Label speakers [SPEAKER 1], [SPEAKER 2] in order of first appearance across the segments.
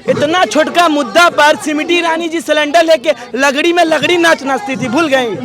[SPEAKER 1] इतना छोटका मुद्दा पर स्मृति ईरानी जी सिलेंडर लेके लगड़ी में लगड़ी नाच नाचती थी, भूल गई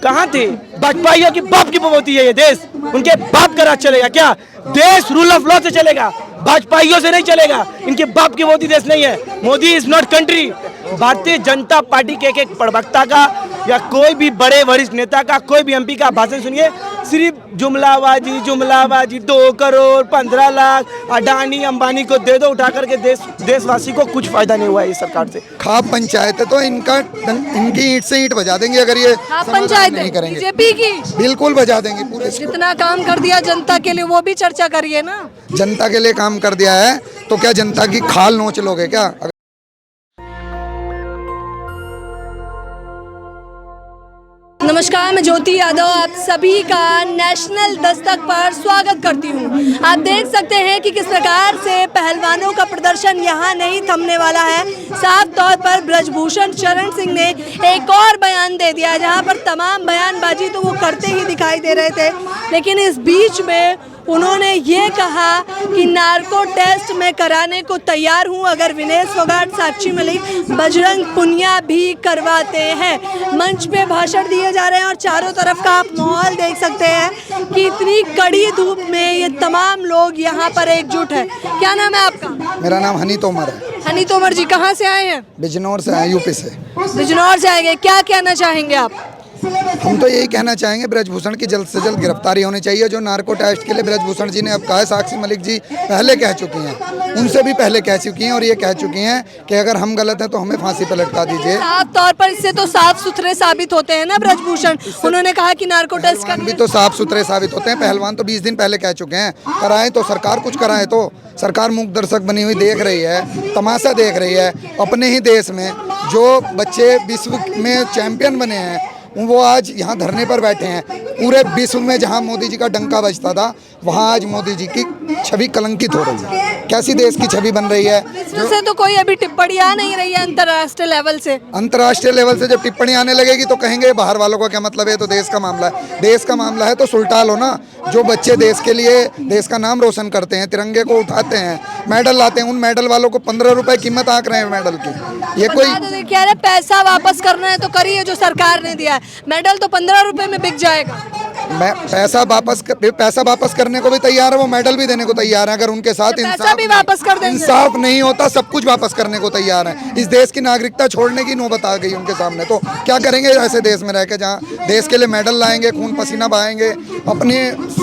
[SPEAKER 1] कहाँ थी? वाजपेयी की बाप की बबूती है ये देश, उनके बाप का राज चलेगा क्या? देश रूल ऑफ लॉ से चलेगा, वाजपेयी से नहीं चलेगा। इनके बाप की बबूती देश नहीं है। Modi is not country. Bharatiya Janata party के एक प्रवक्ता का या कोई भी बड़े वरिष्ठ नेता का, कोई भी एमपी का भाषण सुनिए, सिर्फ जुमलाबाजी जुमलाबाजी। 2 करोड़ 15 लाख अडानी अंबानी को दे दो उठा करके, देशवासी को कुछ फायदा नहीं हुआ है इस सरकार से।
[SPEAKER 2] खाप पंचायत है तो इनकी ईंट से ईंट बजा देंगे अगर ये
[SPEAKER 3] पंचायत
[SPEAKER 2] नहीं करेंगे।
[SPEAKER 3] बीजेपी की
[SPEAKER 2] बिल्कुल बजा देंगे पूरे।
[SPEAKER 3] जितना काम कर दिया जनता के लिए वो भी चर्चा करिए ना।
[SPEAKER 2] जनता के लिए काम कर दिया है तो क्या जनता की खाल नोच लोगे क्या?
[SPEAKER 3] नमस्कार, मैं ज्योति यादव आप सभी का नेशनल दस्तक पर स्वागत करती हूँ। आप देख सकते हैं कि किस प्रकार से पहलवानों का प्रदर्शन यहाँ नहीं थमने वाला है। साफ तौर पर ब्रजभूषण शरण सिंह ने एक और बयान दे दिया, जहाँ पर तमाम बयानबाजी तो वो करते ही दिखाई दे रहे थे, लेकिन इस बीच में उन्होंने ये कहा कि नार्को टेस्ट में कराने को तैयार हूँ अगर विनेश फोगाट, साक्षी मलिक, बजरंग पुनिया भी करवाते हैं। मंच पे भाषण दिए जा रहे हैं और चारों तरफ का आप माहौल देख सकते हैं कि इतनी कड़ी धूप में ये तमाम लोग यहाँ पर एकजुट है। क्या नाम है आपका?
[SPEAKER 2] मेरा नाम हनी तोमर है।
[SPEAKER 3] हनी तोमर जी कहाँ से आए हैं?
[SPEAKER 2] बिजनौर से आए, यूपी से।
[SPEAKER 3] बिजनौर से आएंगे, क्या कहना चाहेंगे आप?
[SPEAKER 2] हम तो यही कहना चाहेंगे ब्रजभूषण की जल्द से जल्द गिरफ्तारी होनी चाहिए। जो नार्को टेस्ट के लिए ब्रजभूषण जी ने अब कहा है, साक्षी मलिक जी पहले कह चुकी हैं, उनसे भी पहले कह चुकी हैं और ये कह चुकी हैं कि अगर हम गलत हैं तो हमें फांसी पर लटका दीजिए।
[SPEAKER 3] साफ तौर पर इससे तो साफ सुथरे साबित होते हैं ना ब्रजभूषण। उन्होंने कहा कि नार्को टेस्ट का
[SPEAKER 2] भी तो साफ सुथरे साबित होते हैं। पहलवान तो 20 दिन पहले कह चुके हैं, कराएं तो सरकार कुछ कराए तो। सरकार मूक दर्शक बनी हुई देख रही है, तमाशा देख रही है। अपने ही देश में जो बच्चे विश्व में चैंपियन बने हैं वो आज यहाँ धरने पर बैठे हैं। पूरे विश्व में जहाँ मोदी जी का डंका बजता था वहाँ आज मोदी जी की छवि कलंकित हो रही है। कैसी देश की छवि बन रही है?
[SPEAKER 3] से तो कोई अभी टिप्पणी आ नहीं रही है अंतर्राष्ट्रीय लेवल से।
[SPEAKER 2] अंतर्राष्ट्रीय लेवल से जब टिप्पणी आने लगेगी तो कहेंगे बाहर वालों का क्या मतलब है, तो देश का मामला है। देश का मामला है तो सुलटा लो ना। जो बच्चे देश के लिए देश का नाम रोशन करते हैं, तिरंगे को उठाते हैं, मेडल लाते हैं, उन मेडल वालों को 15 रुपए कीमत आंक रहे हैं मेडल की। ये कोई
[SPEAKER 3] तो देखिए, अरे पैसा वापस करना है तो करिए जो सरकार ने दिया है। मेडल तो 15 रुपए में बिक जाएगा।
[SPEAKER 2] पैसा वापस करने को भी तैयार है, वो मेडल भी देने को तैयार है। अगर उनके साथ इंसाफ नहीं होता, सब कुछ वापस करने को तैयार है। इस देश की नागरिकता छोड़ने की नौबत आ गई उनके सामने। तो क्या करेंगे ऐसे देश में रह के, जहाँ देश के लिए मेडल लाएंगे, खून पसीना बहाएंगे, अपने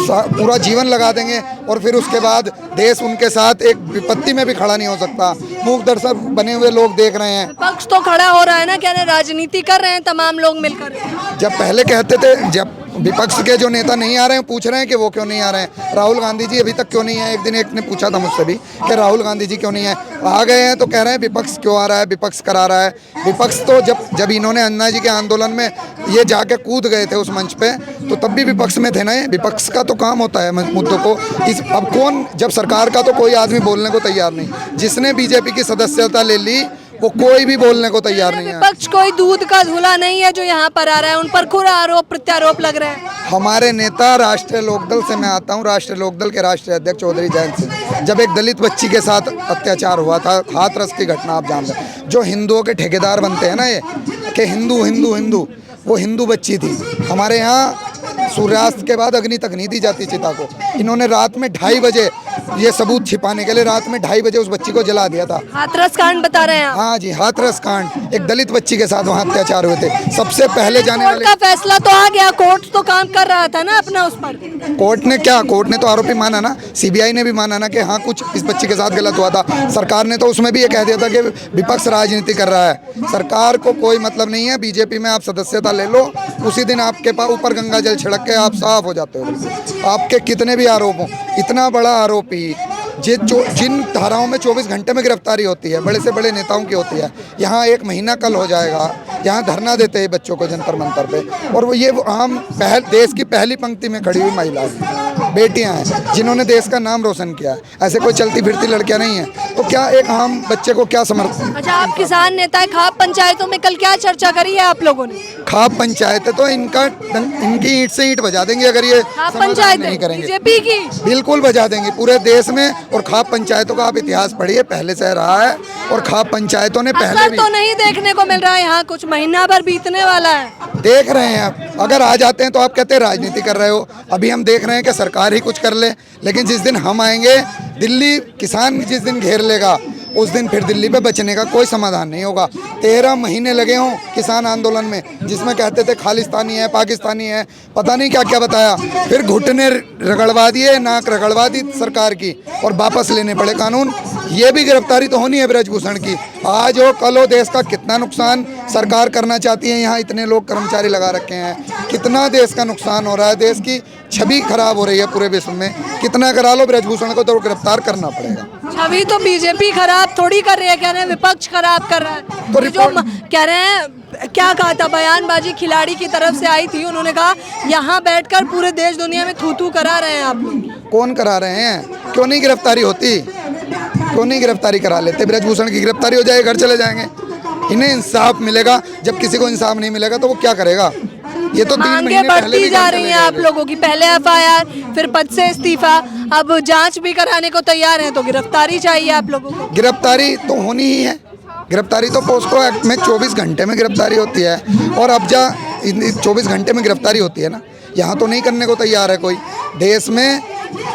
[SPEAKER 2] पूरा जीवन लगा देंगे और फिर उसके बाद देश उनके साथ एक विपत्ति में भी खड़ा नहीं हो सकता। मूक दर्शक बने हुए लोग देख रहे हैं।
[SPEAKER 3] पक्ष तो खड़ा हो रहा है ना, क्या राजनीति कर रहे हैं तमाम लोग मिलकर।
[SPEAKER 2] जब पहले कहते थे, जब विपक्ष के जो नेता नहीं आ रहे हैं पूछ रहे हैं कि वो क्यों नहीं आ रहे हैं। राहुल गांधी जी अभी तक क्यों नहीं है? एक दिन एक ने पूछा था मुझसे भी कि राहुल गांधी जी क्यों नहीं है। आ गए हैं तो कह रहे हैं विपक्ष क्यों आ रहा है, विपक्ष करा रहा है। विपक्ष तो जब इन्होंने अन्ना जी के आंदोलन में ये जाके कूद गए थे उस मंच पे, तो तब भी विपक्ष में थे ना। विपक्ष का तो काम होता है मुद्दों को अब कौन, जब सरकार का तो कोई आदमी बोलने को तैयार नहीं। जिसने बीजेपी की सदस्यता ले ली वो कोई भी बोलने को तैयार नहीं है।
[SPEAKER 3] विपक्ष कोई दूध का धुला नहीं है जो यहाँ पर आ रहा है, उन पर खुद आरोप प्रत्यारोप लग रहे हैं।
[SPEAKER 2] हमारे नेता राष्ट्रीय लोकदल से, मैं आता हूँ राष्ट्रीय लोकदल के राष्ट्रीय अध्यक्ष चौधरी जयंत सिंह, जब एक दलित बच्ची के साथ अत्याचार हुआ था, हाथरस की घटना आप जानते हैं, जो हिंदुओं के ठेकेदार बनते हैं ना ये कि हिंदू हिंदू हिंदू, वो हिंदू बच्ची थी। हमारे यहाँ सूर्यास्त के बाद अग्नि तक नहीं दी जाती चिता को। इन्होंने रात में 2:30 बजे, ये सबूत छिपाने के लिए रात में 2:30 बजे उस बच्ची को जला दिया था।
[SPEAKER 3] हाथरस कांड बता रहे हैं आप?
[SPEAKER 2] हाँ जी, हाथरस कांड। एक दलित बच्ची के साथ वहाँ अत्याचार हुए थे। सबसे पहले जाने वाले
[SPEAKER 3] का फैसला तो आ गया, कोर्ट तो काम कर रहा था ना अपना उस पर।
[SPEAKER 2] कोर्ट ने क्या, कोर्ट ने तो आरोपी माना ना, सीबीआई ने भी माना ना कि हाँ कुछ इस बच्ची के साथ गलत हुआ था। सरकार ने तो उसमें भी ये कह दिया था कि विपक्ष राजनीति कर रहा है। सरकार को कोई मतलब नहीं है। बीजेपी में आप सदस्यता ले लो, उसी दिन आपके पास ऊपर गंगा जल छिड़क के आप साफ हो जाते हो। आपके कितने भी आरोप हों, इतना बड़ा आरोपी जिन धाराओं में 24 घंटे में गिरफ्तारी होती है, बड़े से बड़े नेताओं की होती है, यहाँ 1 महीना कल हो जाएगा। यहाँ धरना देते हैं बच्चों को जंतर मंतर पे, और वो ये आम देश की पहली पंक्ति में खड़ी हुई महिला है। बेटियां हैं जिन्होंने देश का नाम रोशन किया है। ऐसे कोई चलती फिरती लड़कियां नहीं है, तो क्या एक हम बच्चे को क्या समर्थन।
[SPEAKER 3] अच्छा, आप किसान नेता है, खाप पंचायतों में कल क्या चर्चा करी है आप लोगों ने?
[SPEAKER 2] खाप पंचायत है तो इनकी ईंट से ईंट बजा देंगे अगर ये
[SPEAKER 3] खाप
[SPEAKER 2] समाधान
[SPEAKER 3] पंचायत
[SPEAKER 2] नहीं करेंगे।
[SPEAKER 3] बीजेपी की
[SPEAKER 2] बिल्कुल बजा देंगे पूरे देश में। और खाप पंचायतों का आप इतिहास पढ़िए, पहले से रहा है। और खाप पंचायतों ने पहले
[SPEAKER 3] असर
[SPEAKER 2] भी
[SPEAKER 3] तो नहीं देखने को मिल रहा है, यहाँ कुछ महीना भर बीतने वाला है।
[SPEAKER 2] देख रहे हैं आप। अगर आ जाते हैं तो आप कहते हैं राजनीति कर रहे हो। अभी हम देख रहे हैं कि सरकार ही कुछ कर ले, लेकिन जिस दिन हम आएंगे, दिल्ली किसान जिस दिन घेर लेगा, उस दिन फिर दिल्ली पे बचने का कोई समाधान नहीं होगा। 13 महीने लगे हों किसान आंदोलन में, जिसमें कहते थे खालिस्तानी है, पाकिस्तानी है, पता नहीं क्या क्या बताया। फिर घुटने रगड़वा दिए, नाक रगड़वा दी सरकार की, और वापस लेने पड़े कानून। ये भी गिरफ्तारी तो होनी है ब्रजभूषण की। आज हो कल हो, देश का कितना नुकसान सरकार करना चाहती है। यहाँ इतने लोग कर्मचारी लगा रखे हैं, कितना देश का नुकसान हो रहा है, देश की छवि खराब हो रही है पूरे विश्व में। कितना करा लो, ब्रजभूषण को तो गिरफ्तार करना पड़ेगा।
[SPEAKER 3] छवि तो बीजेपी खराब थोड़ी कर रही है, कह रहे हैं विपक्ष खराब कर रहा है।
[SPEAKER 2] तो
[SPEAKER 3] ये जो कह रहे हैं, क्या कहा था, बयानबाजी खिलाड़ी की तरफ से आई थी, उन्होंने कहा यहाँ बैठकर पूरे देश दुनिया में थू करा रहे हैं आप लोग।
[SPEAKER 2] कौन करा रहे हैं? क्यों नहीं गिरफ्तारी होती? क्यों नहीं गिरफ्तारी करा लेते? ब्रजभूषण की गिरफ्तारी हो जाए, घर चले जाएंगे। इन्हें इंसाफ मिलेगा। जब किसी को इंसाफ नहीं मिलेगा तो वो क्या करेगा? ये तो 3
[SPEAKER 3] मांगे
[SPEAKER 2] महीने पहले
[SPEAKER 3] बढ़ती
[SPEAKER 2] भी
[SPEAKER 3] जा
[SPEAKER 2] घर
[SPEAKER 3] रही
[SPEAKER 2] चले
[SPEAKER 3] हैं
[SPEAKER 2] गए
[SPEAKER 3] आप
[SPEAKER 2] थे।
[SPEAKER 3] लोगों की। पहले एफआईआर, फिर पद से इस्तीफा, अब जांच भी कराने को तैयार हैं, तो गिरफ्तारी चाहिए आप लोगों को।
[SPEAKER 2] गिरफ्तारी तो होनी ही है। गिरफ्तारी तो पोस्को एक्ट में 24 घंटे में गिरफ्तारी होती है। और अब 24 घंटे में गिरफ्तारी होती है ना, यहाँ तो नहीं करने को तैयार है कोई। देश में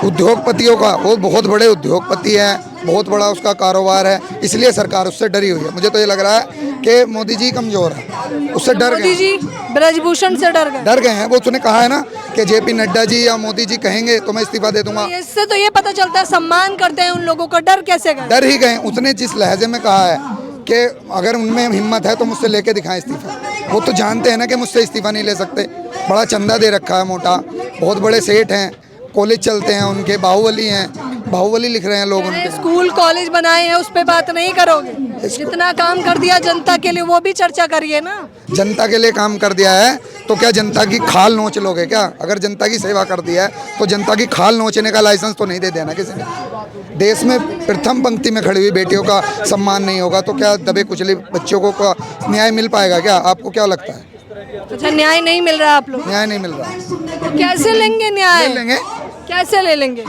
[SPEAKER 2] उद्योगपतियों का, वो बहुत बड़े उद्योगपति है, बहुत बड़ा उसका कारोबार है, इसलिए सरकार उससे डरी हुई है। मुझे तो ये लग रहा है कि मोदी जी कमज़ोर है, उससे डर
[SPEAKER 3] मोदी
[SPEAKER 2] गए।
[SPEAKER 3] जी ब्रजभूषण से डर गए।
[SPEAKER 2] हैं वो। उसने कहा है ना कि जेपी नड्डा जी या मोदी जी कहेंगे तो मैं इस्तीफा दे दूंगा।
[SPEAKER 3] इससे तो ये पता चलता है सम्मान करते हैं उन लोगों का, डर कैसे गए?
[SPEAKER 2] डर ही गए। उसने जिस लहजे में कहा है कि अगर उनमें हिम्मत है तो मुझसे लेके दिखाएं इस्तीफा। वो तो जानते हैं ना कि मुझसे इस्तीफा नहीं ले सकते। बड़ा चंदा दे रखा है मोटा, बहुत बड़े सेठ हैं, कॉलेज चलते हैं उनके, बाहुबली हैं, बाहुबली लिख रहे हैं लोग उनके।
[SPEAKER 3] स्कूल कॉलेज बनाए हैं, उस पे बात नहीं करोगे? जितना काम कर दिया जनता के लिए, वो भी चर्चा करिए ना।
[SPEAKER 2] जनता के लिए काम कर दिया है तो क्या जनता की खाल नोच लोगे क्या? अगर जनता की सेवा कर दिया है तो जनता की खाल नोचने का लाइसेंस तो नहीं दे देना किसी ने। देश में प्रथम पंक्ति में खड़ी हुई बेटियों का सम्मान नहीं होगा तो क्या दबे कुचले बच्चों को न्याय मिल पाएगा क्या? आपको क्या लगता है?
[SPEAKER 3] अच्छा, न्याय नहीं मिल रहा आप लोग?
[SPEAKER 2] न्याय नहीं मिल रहा।
[SPEAKER 3] तो कैसे लेंगे न्याय?
[SPEAKER 2] ले लेंगे।
[SPEAKER 3] कैसे ले लेंगे?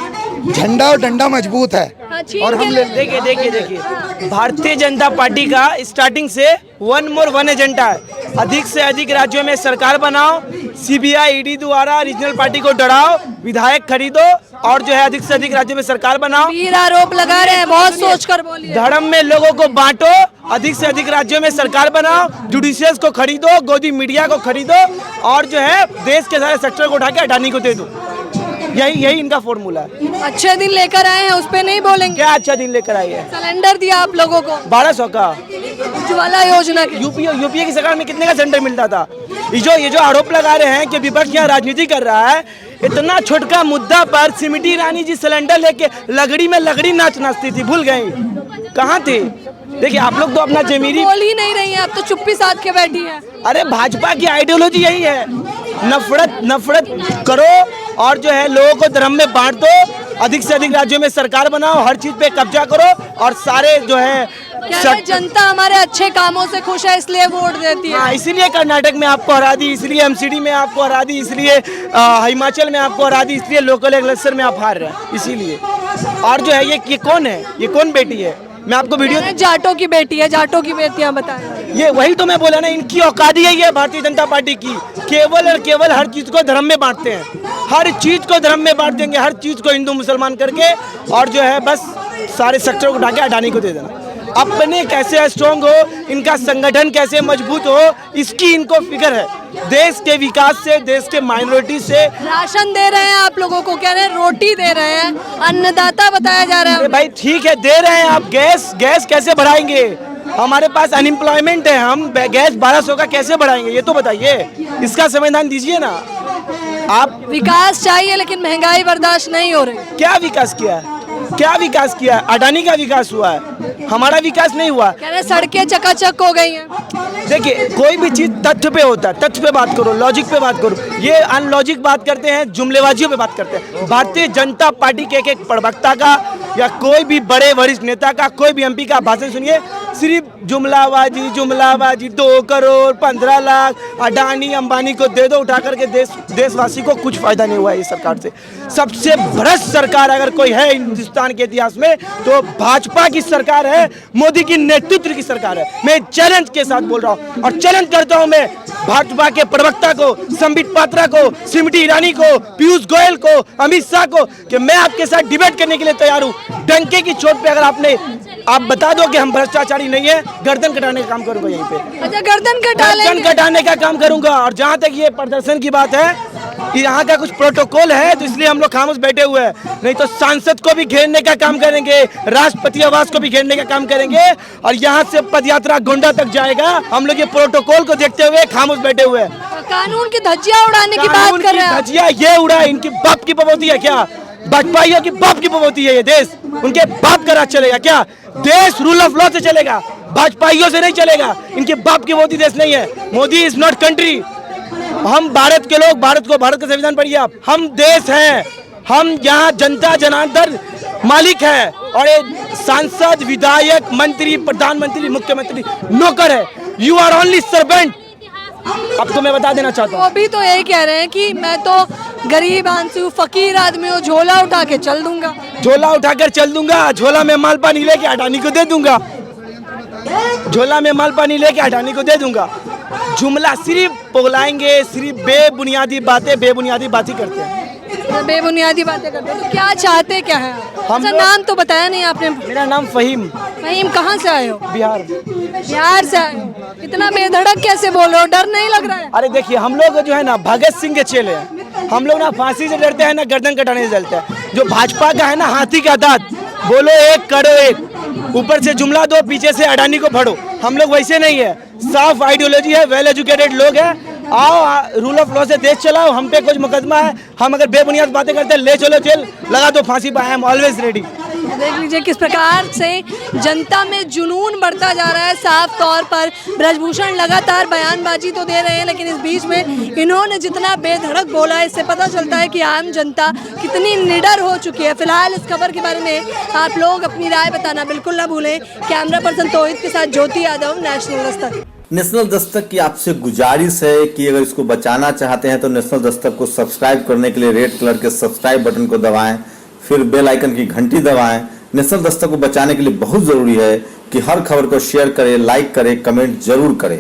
[SPEAKER 2] झंडा और डंडा मजबूत है
[SPEAKER 3] हाँ, छीन
[SPEAKER 2] और
[SPEAKER 3] के
[SPEAKER 2] हम
[SPEAKER 3] ले
[SPEAKER 2] ले लेंगे।
[SPEAKER 1] देखिए भारतीय जनता पार्टी का स्टार्टिंग से वन एजेंडा है, अधिक से अधिक राज्यों में सरकार बनाओ, सीबीआई ईडी द्वारा रीजनल पार्टी को डराओ, विधायक खरीदो, और जो है अधिक से अधिक राज्यों में सरकार बनाओ।
[SPEAKER 3] वीर आरोप लगा रहे हैं, बहुत सोच कर बोलिए।
[SPEAKER 1] धर्म में लोगों को बांटो, अधिक से अधिक राज्यों में सरकार बनाओ, जुडिशियल्स को खरीदो, गोदी मीडिया को खरीदो, और जो है देश के सारे सेक्टर को उठा के अडानी को दे दो। यही इनका फॉर्मूला है।
[SPEAKER 3] अच्छे दिन लेकर आए हैं, उस पे नहीं बोलेंगे?
[SPEAKER 1] क्या अच्छा दिन लेकर आई है?
[SPEAKER 3] सिलेंडर दिया आप लोगों को
[SPEAKER 1] 1200 का।
[SPEAKER 3] उज्ज्वला योजना के।
[SPEAKER 1] यूपीए की सरकार में कितने का सिलेंडर मिलता था? ये जो आरोप लगा रहे हैं कि विपक्ष यहाँ राजनीति कर रहा है, इतना छोटका मुद्दा पर स्मृति ईरानी जी सिलेंडर लेके लगड़ी में लगड़ी नाचती थी, भूल गई कहाँ थी? देखिए आप लोग तो अपना जमीरी
[SPEAKER 3] बोल ही नहीं रही है, अब तो चुप्पी साध के बैठी है।
[SPEAKER 1] अरे भाजपा की आइडियोलॉजी यही है, नफरत करो और जो है लोगों को धर्म में बांट दो, अधिक से अधिक राज्यों में सरकार बनाओ, हर चीज पे कब्जा करो, और सारे जो है
[SPEAKER 3] जनता हमारे अच्छे कामों से खुश है इसलिए वोट देती है।
[SPEAKER 1] हाँ, इसीलिए कर्नाटक में आपको हरा दी, इसलिए एमसीडी में आपको हरा दी, इसलिए हिमाचल में आपको हरा दी, इसलिए लोकल इलेक्शन में आप हार रहे हैं इसीलिए। और जो है ये कौन है? ये कौन बेटी है? मैं आपको वीडियो
[SPEAKER 3] जाटों की बेटी है, जाटों की बेटियां बताएं।
[SPEAKER 1] ये वही तो मैं बोला ना, इनकी औकात ही है भारतीय जनता पार्टी की, केवल और केवल हर चीज को धर्म में बांटते हैं, हर चीज को धर्म में बांट देंगे, हर चीज को हिंदू मुसलमान करके, और जो है बस सारे सेक्टर को उठा के अडानी को दे देना। अपने कैसे स्ट्रॉन्ग हो, इनका संगठन कैसे मजबूत हो, इसकी इनको फिक्र है। देश के विकास से, देश के माइनॉरिटी से।
[SPEAKER 3] राशन दे रहे हैं आप लोगों को, कह रहे हैं रोटी दे रहे हैं, अन्नदाता बताया जा रहा है।
[SPEAKER 1] अरे भाई ठीक है, दे रहे हैं आप। गैस कैसे बढ़ाएंगे? हमारे पास अनएम्प्लॉयमेंट है, हम गैस 1200 का कैसे बढ़ाएंगे? ये तो बताइए, इसका संविधान दीजिए ना आप।
[SPEAKER 3] विकास चाहिए लेकिन महंगाई बर्दाश्त नहीं हो रही।
[SPEAKER 1] क्या विकास किया है? क्या विकास किया है? अडानी का विकास हुआ है, हमारा विकास नहीं हुआ।
[SPEAKER 3] कह रहे सड़कें चकाचक हो गई हैं।
[SPEAKER 1] देखिए कोई भी चीज तथ्य पे होता है, तथ्य पे बात करो, लॉजिक पे बात करो। ये अनलॉजिक बात करते हैं, जुमलेबाजियों पे बात करते हैं। भारतीय जनता पार्टी के एक प्रवक्ता का या कोई भी बड़े वरिष्ठ नेता का, कोई भी एमपी का भाषण सुनिए, सिर्फ जुमलाबाजी जुमलाबाजी। 2 करोड़ 15 लाख अडानी अंबानी को दे दो उठा करके, देशवासी को कुछ फायदा नहीं हुआ है इस सरकार से। सबसे भ्रष्ट सरकार अगर कोई है हिंदुस्तान के इतिहास में तो भाजपा की सरकार है, मोदी की नेतृत्व की सरकार है। मैं चैलेंज के साथ बोल रहा हूँ और चैलेंज करता हूँ मैं भाजपा के प्रवक्ता को, संबित पात्रा को, स्मृति ईरानी को, पीयूष गोयल को, अमित शाह को कि मैं आपके साथ डिबेट करने के लिए तैयार हूँ। डंके की चोट पे अगर आप बता दो कि हम भ्रष्टाचारी नहीं है, गर्दन कटाने का काम करूंगा यहीं पे।
[SPEAKER 3] अच्छा, गर्दन
[SPEAKER 1] कटाने का काम करूंगा। और जहां तक ये प्रदर्शन की बात है, यहाँ का कुछ प्रोटोकॉल है तो इसलिए हम लोग खामोश बैठे हुए हैं, नहीं तो सांसद को भी घेरने का काम करेंगे, राष्ट्रपति आवास को भी घेरने का काम करेंगे और यहाँ से पदयात्रा गोंडा तक जाएगा। हम लोग ये प्रोटोकॉल को देखते हुए खामोश बैठे हुए हैं।
[SPEAKER 3] कानून की धज्जियां उड़ाने की बात कर रहे हैं।
[SPEAKER 1] धज्जियां ये उड़ा, इनकी बाप की बबौती है क्या? भाजपाइयों की बाप की बबौती है ये देश, उनके बाप का राज चलेगा क्या? देश रूल ऑफ लॉ से चलेगा, भाजपाइयों से नहीं चलेगा। इनके बाप की बबौती देश नहीं है। Modi is not country. हम भारत के लोग, भारत का संविधान पढ़िए आप। हम देश हैं, हम यहाँ जनता जनार्दन मालिक है और ये सांसद, विधायक, मंत्री, प्रधानमंत्री, मुख्यमंत्री नौकर है। You are only servant. अब तो मैं बता देना चाहता हूँ,
[SPEAKER 3] वो भी तो यही कह रहे हैं कि मैं तो गरीब आंसू फकीर आदमी हूँ, झोला उठा के चल दूंगा।
[SPEAKER 1] झोला उठाकर चल दूंगा, झोला में माल पानी लेके अडानी को दे दूंगा, झोला में माल पानी लेके अडानी को दे दूंगा। जुमला सिर्फ बोलाएंगे, सिर्फ बेबुनियादी बातें करते हैं।
[SPEAKER 3] बेबुनियादी बातें करते हैं। तो क्या चाहते क्या है?
[SPEAKER 1] हम
[SPEAKER 3] अच्छा, नाम तो बताया नहीं आपने।
[SPEAKER 1] मेरा नाम फहीम।
[SPEAKER 3] फहीम, कहाँ से आए हो?
[SPEAKER 1] बिहार।
[SPEAKER 3] बिहार से आए हो? इतना बेधड़क कैसे बोल रहे हो? डर नहीं लग रहा है?
[SPEAKER 1] अरे देखिए, हम लोग जो है ना भगत सिंह के चेले हैं। हम लोग ना फांसी से डरते हैं ना गर्दन कटाने से डरते हैं। जो भाजपा का है ना हाथी का दांत, बोलो एक करो एक, ऊपर से जुमला दो, पीछे से अडानी को फड़ो। हम लोग वैसे नहीं है, साफ आइडियोलॉजी है, वेल एजुकेटेड लोग हैं। आओ रूल ऑफ लॉ से देश चलाओ, हम पे कुछ मुकदमा है, हम अगर बेबुनियाद बातें करते हैं ले चलो जेल, लगा दो फांसी पर। I am always ready.
[SPEAKER 3] देख लीजिए किस प्रकार से जनता में जुनून बढ़ता जा रहा है। साफ तौर पर ब्रजभूषण लगातार बयानबाजी तो दे रहे हैं, लेकिन इस बीच में इन्होंने जितना बेधड़क बोला है, इससे पता चलता है कि आम जनता कितनी निडर हो चुकी है। फिलहाल इस खबर के बारे में आप लोग अपनी राय बताना बिल्कुल ना भूलें। कैमरा पर्सन तोहिद के साथ ज्योति यादव, नेशनल दस्तक।
[SPEAKER 4] नेशनल दस्तक की आपसे गुजारिश है कि अगर इसको बचाना चाहते हैं तो नेशनल दस्तक को सब्सक्राइब करने के लिए रेड कलर के सब्सक्राइब बटन को दबाएं, फिर बेल आइकन की घंटी दबाएं। नेशनल दस्तक को बचाने के लिए बहुत जरूरी है कि हर खबर को शेयर करें, लाइक करें, कमेंट जरूर करें।